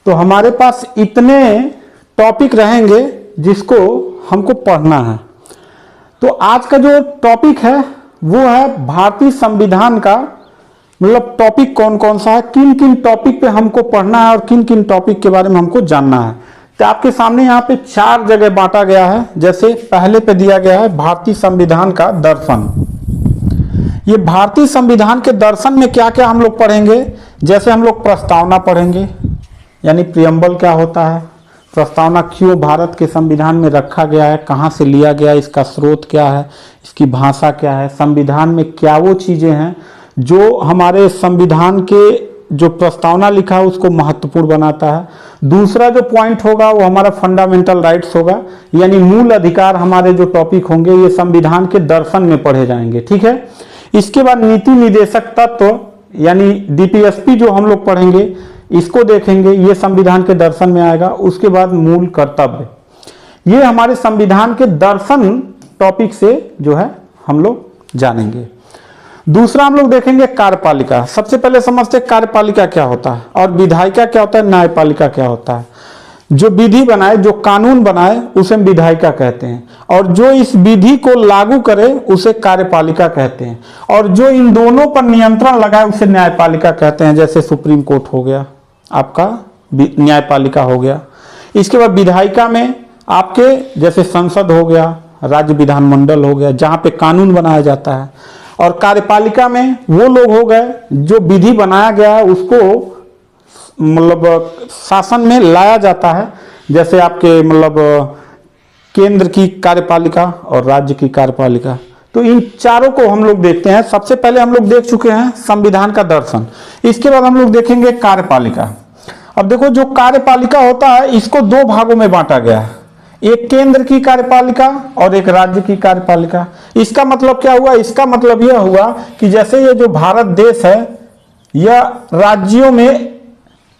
तो हमारे पास इतने टॉपिक रहेंगे जिसको हमको पढ़ना है। तो आज का जो टॉपिक है वो है भारतीय संविधान का, मतलब टॉपिक कौन कौन सा है, किन किन टॉपिक पे हमको पढ़ना है और किन किन टॉपिक के बारे में हमको जानना है। तो आपके सामने यहाँ पे 4 जगह बांटा गया है। जैसे पहले पे दिया गया है भारतीय संविधान का दर्शन। ये भारतीय संविधान के दर्शन में क्या क्या हम लोग पढ़ेंगे, जैसे हम लोग प्रस्तावना पढ़ेंगे, यानी प्रियम्बल क्या होता है, प्रस्तावना क्यों भारत के संविधान में रखा गया है, कहाँ से लिया गया, इसका स्रोत क्या है, इसकी भाषा क्या है, संविधान में क्या वो चीज़ें हैं जो हमारे संविधान के जो प्रस्तावना लिखा है उसको महत्वपूर्ण बनाता है। दूसरा जो पॉइंट होगा वो हमारा फंडामेंटल राइट्स होगा, यानी मूल अधिकार हमारे जो टॉपिक होंगे ये संविधान के दर्शन में पढ़े जाएंगे, ठीक है। इसके बाद नीति निदेशक तत्व यानी डीपीएसपी जो हम लोग पढ़ेंगे इसको देखेंगे, ये संविधान के दर्शन में आएगा। उसके बाद मूल कर्तव्य, ये हमारे संविधान के दर्शन टॉपिक से जो है हम लोग जानेंगे। दूसरा हम लोग देखेंगे कार्यपालिका। सबसे पहले समझते हैं कार्यपालिका क्या होता है और विधायिका क्या होता है, न्यायपालिका क्या होता है। जो विधि बनाए, जो कानून बनाए उसे विधायिका कहते हैं, और जो इस विधि को लागू करे उसे कार्यपालिका कहते हैं, और जो इन दोनों पर नियंत्रण लगाए उसे न्यायपालिका कहते हैं। जैसे सुप्रीम कोर्ट हो गया आपका, न्यायपालिका हो गया। इसके बाद विधायिका में आपके जैसे संसद हो गया, राज्य विधानमंडल हो गया, जहाँ पे कानून बनाया जाता है। और कार्यपालिका में वो लोग हो गए जो विधि बनाया गया है उसको मतलब शासन में लाया जाता है। जैसे आपके मतलब केंद्र की कार्यपालिका और राज्य की कार्यपालिका। तो इन चारों को हम लोग देखते हैं। सबसे पहले हम लोग देख चुके हैं संविधान का दर्शन, इसके बाद हम लोग देखेंगे कार्यपालिका। अब देखो जो कार्यपालिका होता है इसको 2 भागों में बांटा गया है, एक केंद्र की कार्यपालिका और एक राज्य की कार्यपालिका। इसका मतलब क्या हुआ, इसका मतलब यह हुआ कि जैसे ये जो भारत देश है यह राज्यों में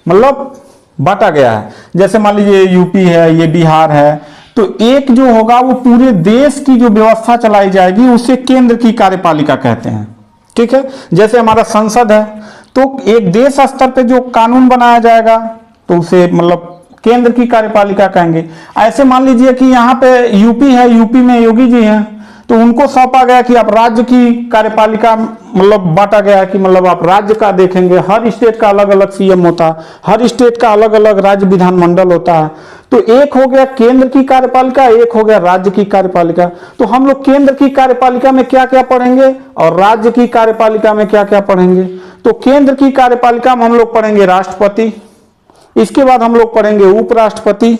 मतलब बांटा गया है। जैसे मान लीजिए यूपी है, ये बिहार है, तो एक जो होगा वो पूरे देश की जो व्यवस्था चलाई जाएगी उसे केंद्र की कार्यपालिका कहते हैं, ठीक है। जैसे हमारा संसद है तो एक देश स्तर पे जो कानून बनाया जाएगा तो उसे मतलब केंद्र की कार्यपालिका कहेंगे। ऐसे मान लीजिए कि यहाँ पे यूपी है, यूपी में योगी जी हैं, तो उनको सौंपा गया कि आप राज्य की कार्यपालिका मतलब बांटा गया है कि मतलब आप राज्य का देखेंगे। हर स्टेट का अलग अलग सीएम होता है, हर स्टेट का अलग अलग राज्य विधानमंडल होता है। तो एक हो गया केंद्र की कार्यपालिका, एक हो गया राज्य की कार्यपालिका। तो हम लोग केंद्र की कार्यपालिका में क्या क्या पढ़ेंगे और राज्य की कार्यपालिका में क्या क्या पढ़ेंगे। तो केंद्र की कार्यपालिका में हम लोग पढ़ेंगे राष्ट्रपति, इसके बाद हम लोग पढ़ेंगे उपराष्ट्रपति,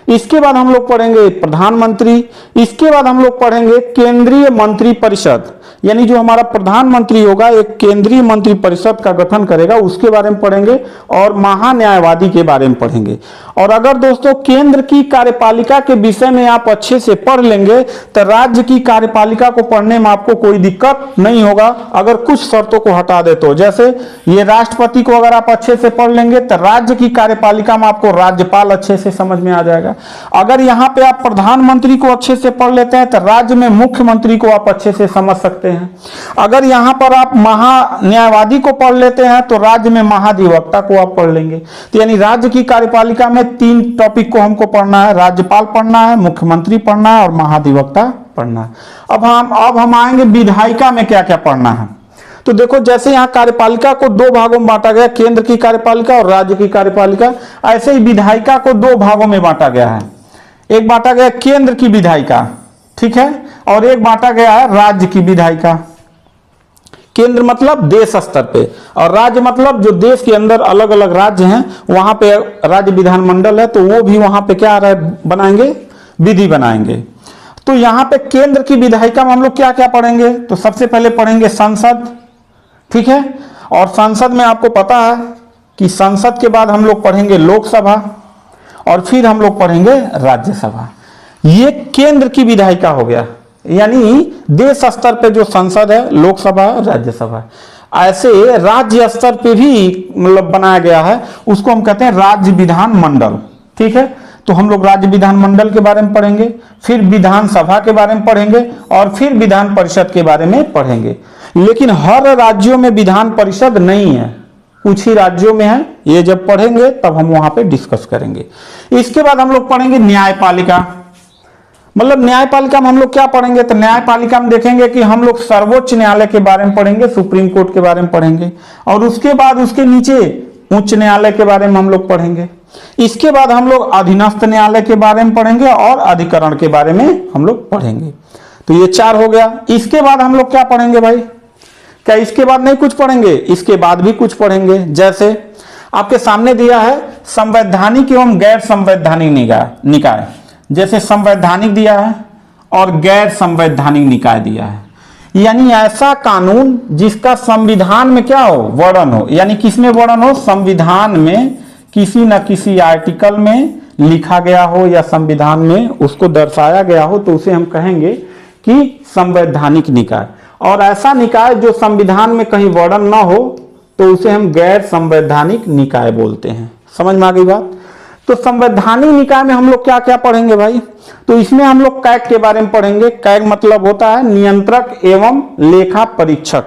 इसके बाद हम लोग पढ़ेंगे प्रधानमंत्री, इसके बाद हम लोग पढ़ेंगे केंद्रीय मंत्रिपरिषद, यानी जो हमारा प्रधानमंत्री होगा एक केंद्रीय मंत्रिपरिषद का गठन करेगा, उसके बारे में पढ़ेंगे, और महान्यायवादी के बारे में पढ़ेंगे। और अगर दोस्तों केंद्र की कार्यपालिका के विषय में आप अच्छे से पढ़ लेंगे तो राज्य की कार्यपालिका को पढ़ने में आपको कोई दिक्कत नहीं होगा, अगर कुछ शर्तों को हटा दे तो। जैसे ये राष्ट्रपति को अगर आप अच्छे से पढ़ लेंगे तो राज्य की कार्यपालिका में आपको राज्यपाल अच्छे से समझ में आ जाएगा। अगर यहाँ पे आप प्रधानमंत्री को अच्छे से पढ़ लेते हैं तो राज्य में मुख्यमंत्री को आप अच्छे से समझ सकते हैं। अगर यहाँ पर आप महान्यायवादी को पढ़ लेते हैं तो राज्य में महाधिवक्ता को आप पढ़ लेंगे। तो यानी राज्य की कार्यपालिका में 3 टॉपिक को हमको पढ़ना है, राज्यपाल पढ़ना है, मुख्यमंत्री पढ़ना है और महाधिवक्ता पढ़ना है। अब हम आएंगे विधायिका में क्या क्या पढ़ना है। तो देखो जैसे यहाँ कार्यपालिका को 2 भागों में बांटा गया, केंद्र की कार्यपालिका और राज्य की कार्यपालिका, ऐसे ही विधायिका को 2 भागों में बांटा गया है। एक बांटा गया केंद्र की विधायिका, ठीक है, और एक बांटा गया है राज्य की विधायिका। केंद्र मतलब देश स्तर पे, और राज्य मतलब जो देश के अंदर अलग अलग राज्य हैं वहां पे राज्य विधानमंडल है, तो वो भी वहां पे क्या बनाएंगे, विधि बनाएंगे। तो यहाँ पे केंद्र की विधायिका में हम लोग क्या क्या पढ़ेंगे, तो सबसे पहले पढ़ेंगे संसद, ठीक है। और संसद में आपको पता है कि संसद के बाद हम लोग पढ़ेंगे लोकसभा और फिर हम लोग पढ़ेंगे राज्यसभा। ये केंद्र की विधायिका हो गया, यानी देश स्तर पे जो संसद है, लोकसभा, राज्यसभा। ऐसे राज्य स्तर पे भी मतलब बनाया गया है, उसको हम कहते हैं राज्य विधानमंडल, ठीक है। तो हम लोग राज्य विधानमंडल के बारे में पढ़ेंगे, फिर विधानसभा के बारे में पढ़ेंगे और फिर विधान परिषद के बारे में पढ़ेंगे। लेकिन हर राज्यों में विधान परिषद नहीं है, कुछ ही राज्यों में है। ये जब पढ़ेंगे तब हम वहां पे डिस्कस करेंगे। इसके बाद हम लोग पढ़ेंगे न्यायपालिका। मतलब न्यायपालिका में हम लोग क्या पढ़ेंगे, तो न्यायपालिका में देखेंगे कि हम लोग सर्वोच्च न्यायालय के बारे में पढ़ेंगे, सुप्रीम कोर्ट के बारे में पढ़ेंगे, और उसके बाद उसके नीचे उच्च न्यायालय के बारे में हम लोग पढ़ेंगे। इसके बाद हम लोग अधीनस्थ न्यायालय के बारे में पढ़ेंगे और अधिकरण के बारे में हम लोग पढ़ेंगे। तो ये 4 हो गया। इसके बाद हम लोग क्या पढ़ेंगे भाई, क्या इसके बाद नहीं कुछ पढ़ेंगे, इसके बाद भी कुछ पढ़ेंगे। जैसे आपके सामने दिया है संवैधानिक एवं गैर संवैधानिक निकाय, जैसे संवैधानिक दिया है और गैर संवैधानिक निकाय दिया है। यानी ऐसा कानून जिसका संविधान में क्या हो, वर्णन हो। यानी किसमें वर्णन हो, संविधान में किसी न किसी आर्टिकल में लिखा गया हो या संविधान में उसको दर्शाया गया हो, तो उसे हम कहेंगे कि संवैधानिक निकाय। और ऐसा निकाय जो संविधान में कहीं वर्णन न हो तो उसे हम गैर संवैधानिक निकाय बोलते हैं। समझ में आ गई बात। तो संवैधानिक निकाय में हम लोग क्या क्या पढ़ेंगे भाई, तो इसमें हम लोग कैग के बारे में पढ़ेंगे। कैग मतलब होता है नियंत्रक एवं लेखा परीक्षक,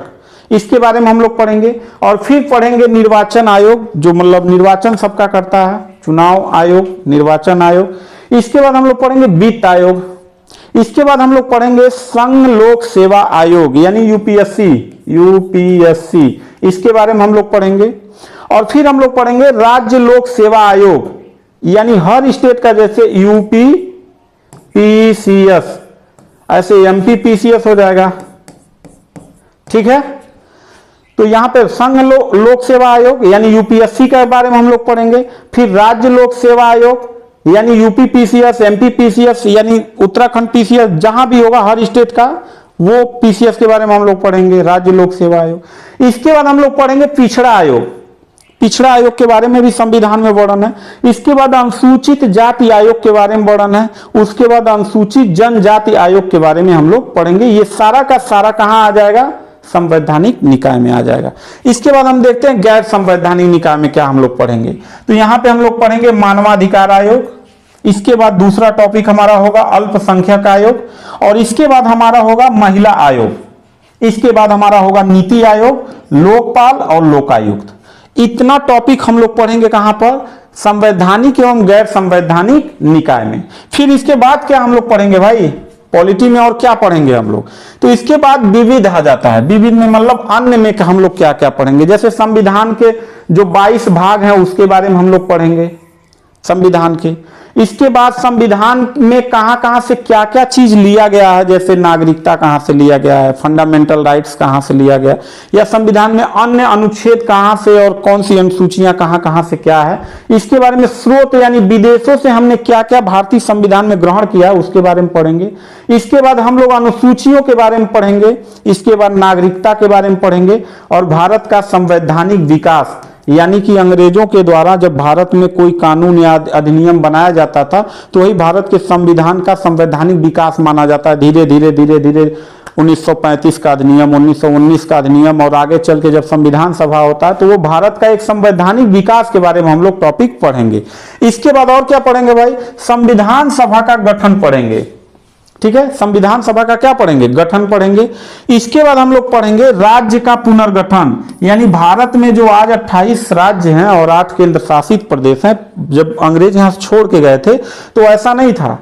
इसके बारे में हम लोग पढ़ेंगे। और फिर पढ़ेंगे निर्वाचन आयोग, जो मतलब निर्वाचन सबका करता है, चुनाव आयोग, निर्वाचन आयोग। इसके बाद हम लोग पढ़ेंगे वित्त आयोग। इसके बाद हम लोग पढ़ेंगे संघ लोक सेवा आयोग यानी यूपीएससी, इसके बारे में हम लोग पढ़ेंगे। और फिर हम लोग पढ़ेंगे राज्य लोक सेवा आयोग, यानी हर स्टेट का, जैसे यूपी पीसीएस, ऐसे एमपी पीसीएस हो जाएगा, ठीक है। तो यहां पे संघ लोक सेवा आयोग यानी यूपीएससी के बारे में हम लोग पढ़ेंगे। फिर राज्य लोक सेवा आयोग यानी यूपी पीसीएस, एमपी पीसीएस यानी उत्तराखंड पीसीएस, जहां भी होगा हर स्टेट का वो पीसीएस के बारे में हम लोग पढ़ेंगे, राज्य लोक सेवा आयोग। इसके बाद हम लोग पढ़ेंगे पिछड़ा आयोग। पिछड़ा आयोग के बारे में भी संविधान में वर्णन है। इसके बाद अनुसूचित जाति आयोग के बारे में वर्णन है। उसके बाद अनुसूचित जनजाति आयोग के बारे में हम लोग पढ़ेंगे। ये सारा का सारा कहां आ जाएगा, संवैधानिक निकाय में आ जाएगा। इसके बाद हम देखते हैं गैर संवैधानिक निकाय में क्या हम लोग पढ़ेंगे। तो यहां पे हम लोग पढ़ेंगे मानवाधिकार आयोग। इसके बाद दूसरा टॉपिक हमारा होगा अल्पसंख्यक आयोग, और इसके बाद हमारा होगा महिला आयोग। इसके बाद हमारा होगा नीति आयोग, लोकपाल और लोकायुक्त। इतना टॉपिक हम लोग पढ़ेंगे कहां पर, संवैधानिक एवं गैर संवैधानिक निकाय में। फिर इसके बाद क्या हम लोग पढ़ेंगे भाई, पॉलिटी में और क्या पढ़ेंगे हम लोग, तो इसके बाद विविध आ जाता है। विविध में मतलब अन्य में हम लोग क्या क्या पढ़ेंगे, जैसे संविधान के जो 22 भाग हैं उसके बारे में हम लोग पढ़ेंगे, संविधान के। इसके बाद संविधान में कहां कहां से क्या क्या चीज लिया गया है, जैसे नागरिकता कहां से लिया गया है, फंडामेंटल राइट्स कहां से लिया गया, या संविधान में अन्य अनुच्छेद कहां से और कौन सी अनुसूचियां कहां कहां से क्या है, इसके बारे में स्रोत यानी विदेशों से हमने क्या क्या भारतीय संविधान में ग्रहण किया उसके बारे में पढ़ेंगे। इसके बाद हम लोग अनुसूचियों के बारे में पढ़ेंगे। इसके बाद नागरिकता के बारे में पढ़ेंगे। और भारत का संवैधानिक विकास, यानी कि अंग्रेजों के द्वारा जब भारत में कोई कानून या अधिनियम बनाया जाता था तो वही भारत के संविधान का संवैधानिक विकास माना जाता है। धीरे धीरे धीरे धीरे 1935 का अधिनियम, 1919 का अधिनियम, और आगे चल के जब संविधान सभा होता है तो वो भारत का एक संवैधानिक विकास के बारे में हम लोग टॉपिक पढ़ेंगे। इसके बाद और क्या पढ़ेंगे भाई, संविधान सभा का गठन पढ़ेंगे। ठीक है, संविधान सभा का क्या पढ़ेंगे, गठन पढ़ेंगे। इसके बाद हम लोग पढ़ेंगे राज्य का पुनर्गठन, यानी भारत में जो आज 28 राज्य हैं और 8 केंद्र शासित प्रदेश हैं, जब अंग्रेज यहां से छोड़ के गए थे तो ऐसा नहीं था।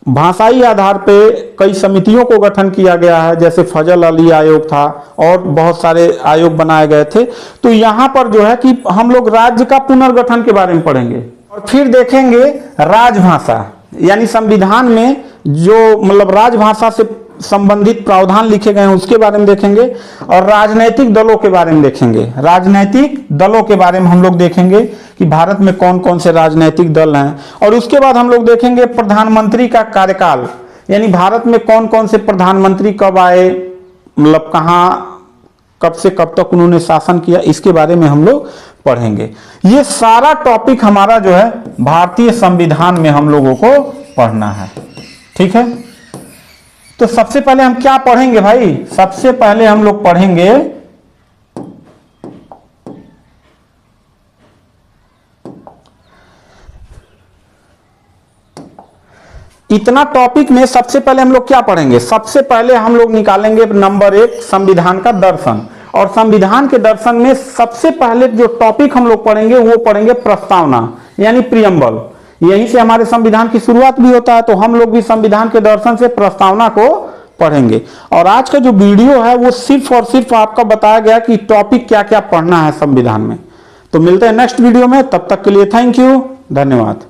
भाषाई आधार पे कई समितियों को गठन किया गया है, जैसे फजल अली आयोग था और बहुत सारे आयोग बनाए गए थे। तो यहां पर जो है कि हम लोग राज्य का पुनर्गठन के बारे में पढ़ेंगे। और फिर देखेंगे राजभाषा, यानी संविधान में जो मतलब राजभाषा से संबंधित प्रावधान लिखे गए हैं उसके बारे में देखेंगे। और राजनीतिक दलों के बारे में देखेंगे। राजनीतिक दलों के बारे में हम लोग देखेंगे कि भारत में कौन कौन से राजनीतिक दल हैं। और उसके बाद हम लोग देखेंगे प्रधानमंत्री का कार्यकाल, यानी भारत में कौन कौन से प्रधानमंत्री कब आए, मतलब कहां कब से कब तक उन्होंने शासन किया, इसके बारे में हम लोग पढ़ेंगे। ये सारा टॉपिक हमारा जो है भारतीय संविधान में हम लोगों को पढ़ना है। ठीक है, तो सबसे पहले हम क्या पढ़ेंगे भाई, सबसे पहले हम लोग पढ़ेंगे इतना टॉपिक में सबसे पहले हम लोग क्या पढ़ेंगे, सबसे पहले हम लोग निकालेंगे नंबर 1 संविधान का दर्शन, और संविधान के दर्शन में सबसे पहले जो टॉपिक हम लोग पढ़ेंगे वो पढ़ेंगे प्रस्तावना यानी प्रियम्बल। यहीं से हमारे संविधान की शुरुआत भी होता है, तो हम लोग भी संविधान के दर्शन से प्रस्तावना को पढ़ेंगे। और आज का जो वीडियो है वो सिर्फ और सिर्फ आपका बताया गया कि टॉपिक क्या क्या पढ़ना है संविधान में। तो मिलते हैं नेक्स्ट वीडियो में, तब तक के लिए थैंक यू, धन्यवाद।